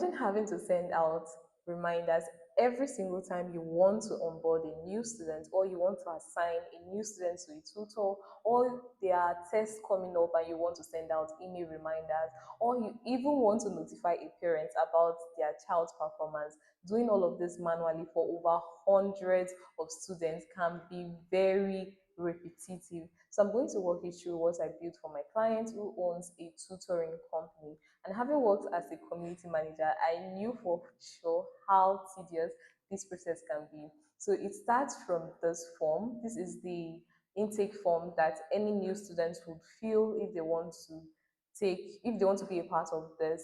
imagine having to send out reminders every single time you want to onboard a new student, or you want to assign a new student to a tutor, or there are tests coming up and you want to send out email reminders, or you even want to notify a parent about their child's performance. Doing all of this manually for over hundreds of students can be very repetitive. So I'm going to walk you through what I built for my client who owns a tutoring company. And having worked as a community manager, I knew for sure how tedious this process can be. So it starts from this form. This is the intake form that any new students would fill if they want to be a part of this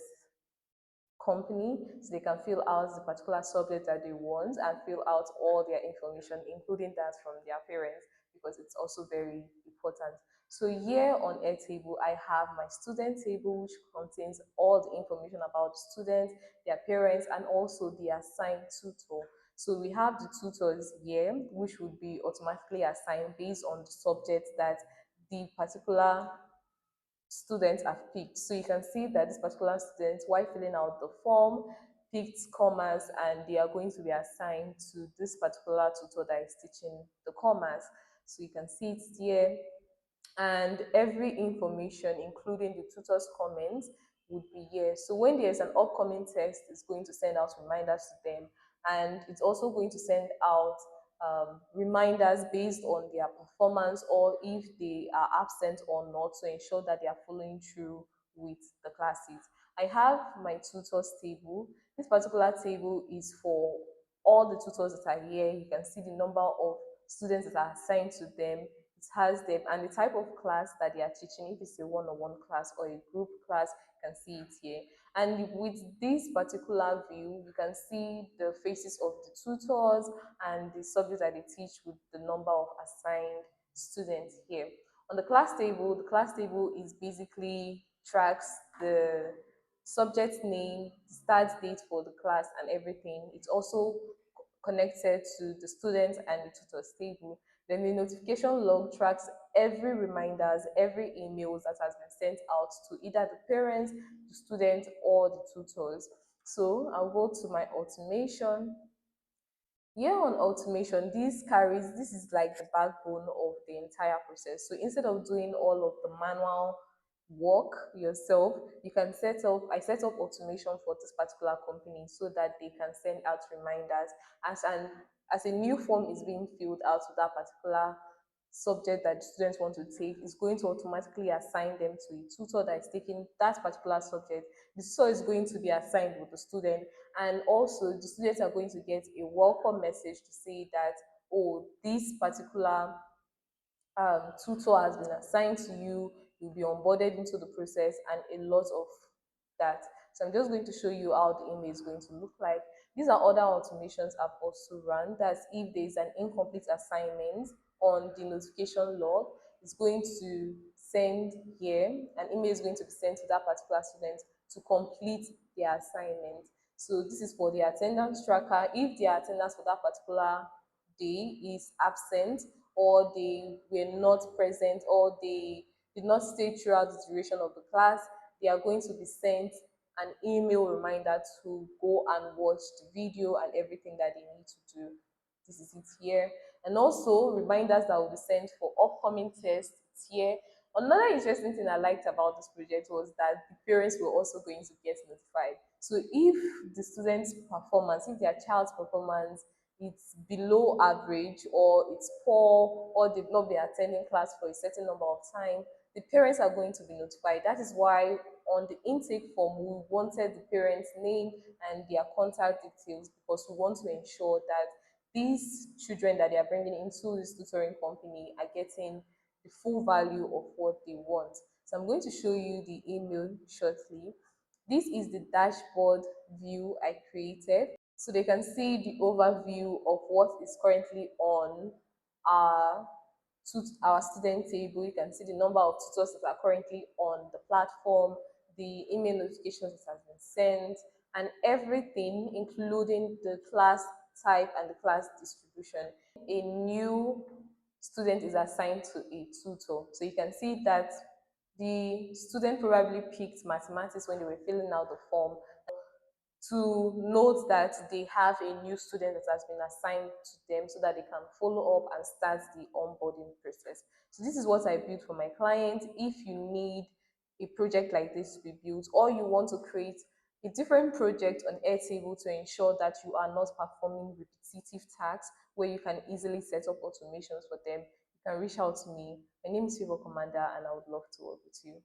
company. So they can fill out the particular subject that they want and fill out all their information, including that from their parents, because it's also very important. So here on Airtable, I have my student table, which contains all the information about students, their parents, and also the assigned tutor. So we have the tutors here, which would be automatically assigned based on the subject that the particular students have picked. So you can see that this particular student, while filling out the form, picked commerce, and they are going to be assigned to this particular tutor that is teaching the commerce. So you can see it here, and every information, including the tutor's comments, would be here. So when there's an upcoming test, it's going to send out reminders to them, and it's also going to send out reminders based on their performance, or if they are absent or not, to ensure that they are following through with the classes. I have my tutors table. This particular table is for all the tutors that are here. You can see the number of students that are assigned to them. It has them and the type of class that they are teaching. If it's a one-on-one class or a group class, you can see it here. And with this particular view, you can see the faces of the tutors and the subjects that they teach with the number of assigned students here. On the class table is basically tracks the subject name, start date for the class, and everything. It's also connected to the students and the tutors table. Then the notification log tracks every reminders, every emails that has been sent out to either the parents, the students, or the tutors. So I'll go to my automation. Here on automation, this is like the backbone of the entire process. So instead of doing all of the manual work yourself, I set up automation for this particular company so that they can send out reminders as a new form is being filled out to that particular subject that students want to take. Is going to automatically assign them to a tutor that is taking that particular subject. The tutor is going to be assigned with the student, and also the students are going to get a welcome message to say that, oh, this particular tutor has been assigned to you, you'll be onboarded into the process, and a lot of that. So I'm just going to show you how the email is going to look like. These are other automations I've also run. That's if there's an incomplete assignment on the notification log, it's going to send here, an email is going to be sent to that particular student to complete their assignment. So this is for the attendance tracker. If their attendance for that particular day is absent, or they were not present, or they did not stay throughout the duration of the class, they are going to be sent an email reminder to go and watch the video and everything that they need to do. This is it here. And also reminders that will be sent for upcoming tests. It's here. Another interesting thing I liked about this project was that the parents were also going to get notified. So if the student's performance, if their child's performance it's below average, or it's poor, or they've not been attending class for a certain number of time, the parents are going to be notified. That is why on the intake form we wanted the parents' name and their contact details, because we want to ensure that these children that they are bringing into this tutoring company are getting the full value of what they want. So I'm going to show you the email shortly. This is the dashboard view I created. So they can see the overview of what is currently on our, our student table. You can see the number of tutors that are currently on the platform, the email notifications that has been sent, and everything, including the class type and the class distribution. A new student is assigned to a tutor. So you can see that the student probably picked mathematics when they were filling out the form. to note that they have a new student that has been assigned to them so that they can follow up and start the onboarding process. So this is what I built for my clients. If you need a project like this to be built, or you want to create a different project on Airtable to ensure that you are not performing repetitive tasks where you can easily set up automations for them, you can reach out to me. My name is Favor Commander and I would love to work with you.